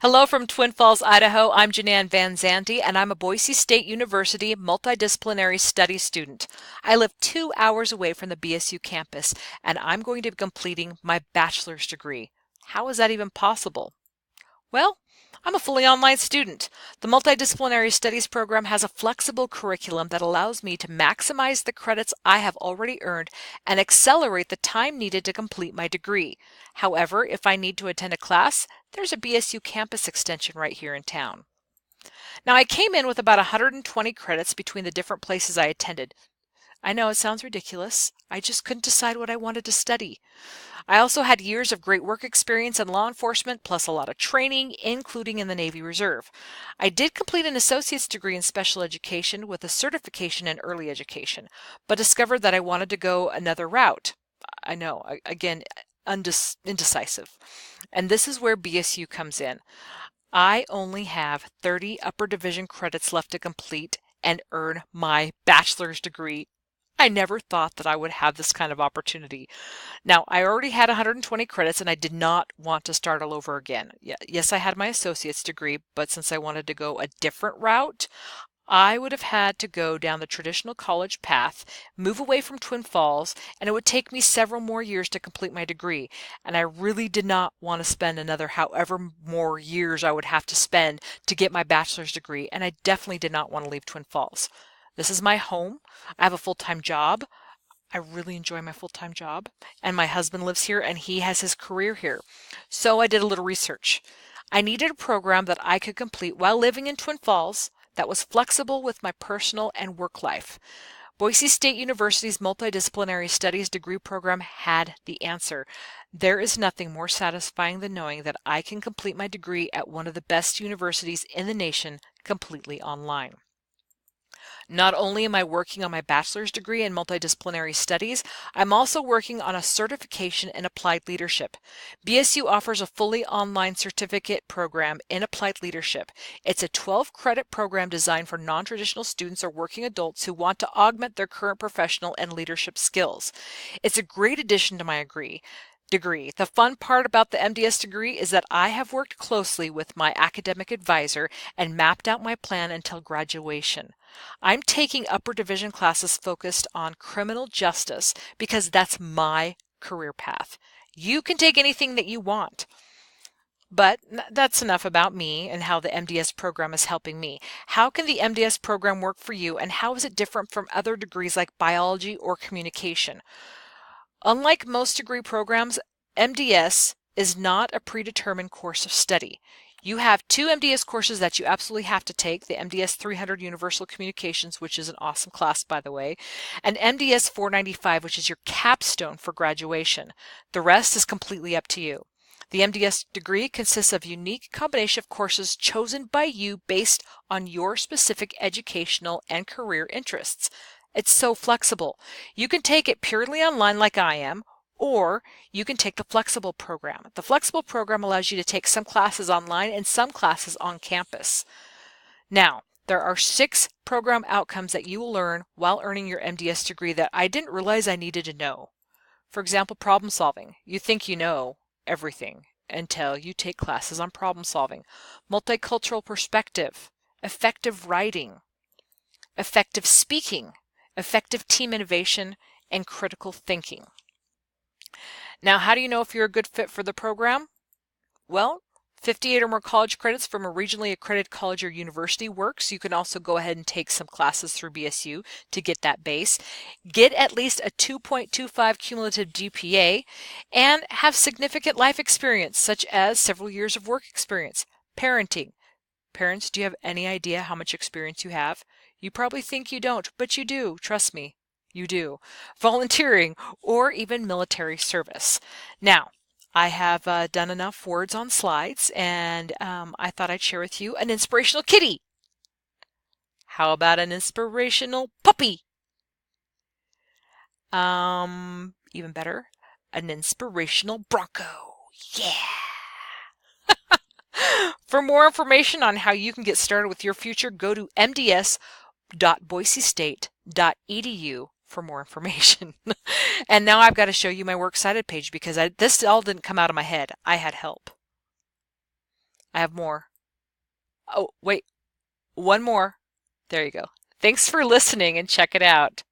Hello from Twin Falls, Idaho. I'm Janaan Van Zante, and I'm a Boise State University multidisciplinary studies student. I live 2 hours away from the BSU campus, and I'm going to be completing my bachelor's degree. How is that even possible? Well, I'm a fully online student. The Multidisciplinary Studies program has a flexible curriculum that allows me to maximize the credits I have already earned and accelerate the time needed to complete my degree. However, if I need to attend a class, there's a BSU campus extension right here in town. Now, I came in with about 120 credits between the different places I attended. I know it sounds ridiculous. I just couldn't decide what I wanted to study. I also had years of great work experience in law enforcement, plus a lot of training, including in the Navy Reserve. I did complete an associate's degree in special education with a certification in early education, but discovered that I wanted to go another route. I know, again, indecisive. And this is where BSU comes in. I only have 30 upper division credits left to complete and earn my bachelor's degree. I never thought that I would have this kind of opportunity. Now, I already had 120 credits and I did not want to start all over again. Yes, I had my associate's degree, but since I wanted to go a different route, I would have had to go down the traditional college path, move away from Twin Falls, and it would take me several more years to complete my degree. And I really did not want to spend another however more years I would have to spend to get my bachelor's degree, and I definitely did not want to leave Twin Falls. This is my home. I have a full-time job. I really enjoy my full-time job, and my husband lives here and he has his career here. So I did a little research. I needed a program that I could complete while living in Twin Falls that was flexible with my personal and work life. Boise State University's Multidisciplinary Studies degree program had the answer. There is nothing more satisfying than knowing that I can complete my degree at one of the best universities in the nation completely online. Not only am I working on my bachelor's degree in multidisciplinary studies, I'm also working on a certification in applied leadership. BSU offers a fully online certificate program in applied leadership. It's a 12-credit program designed for non-traditional students or working adults who want to augment their current professional and leadership skills. It's a great addition to my degree. The fun part about the MDS degree is that I have worked closely with my academic advisor and mapped out my plan until graduation. I'm taking upper division classes focused on criminal justice because that's my career path. You can take anything that you want. But that's enough about me and how the MDS program is helping me. How can the MDS program work for you, and how is it different from other degrees like biology or communication? Unlike most degree programs, MDS is not a predetermined course of study. You have two MDS courses that you absolutely have to take, the MDS 300 Universal Communications, which is an awesome class, by the way, and MDS 495, which is your capstone for graduation. The rest is completely up to you. The MDS degree consists of a unique combination of courses chosen by you based on your specific educational and career interests. It's so flexible. You can take it purely online like I am, or you can take the flexible program. The flexible program allows you to take some classes online and some classes on campus. Now, there are 6 program outcomes that you will learn while earning your MDS degree that I didn't realize I needed to know. For example, problem solving. You think you know everything until you take classes on problem solving. Multicultural perspective, effective writing, effective speaking, effective team innovation, and critical thinking. Now, how do you know if you're a good fit for the program? Well, 58 or more college credits from a regionally accredited college or university works. You can also go ahead and take some classes through BSU to get that base. Get at least a 2.25 cumulative GPA and have significant life experience, such as several years of work experience. Parenting. Parents, do you have any idea how much experience you have? You probably think you don't, but you do. Trust me, you do. Volunteering or even military service. Now, I have done enough words on slides, and I thought I'd share with you an inspirational kitty. How about an inspirational puppy? Even better, an inspirational Bronco. Yeah! For more information on how you can get started with your future, go to mds.boisestate.edu for more information. And now I've got to show you my works cited page because this all didn't come out of my head. I had help. I have more. Oh, wait, one more. There you go. Thanks for listening and check it out.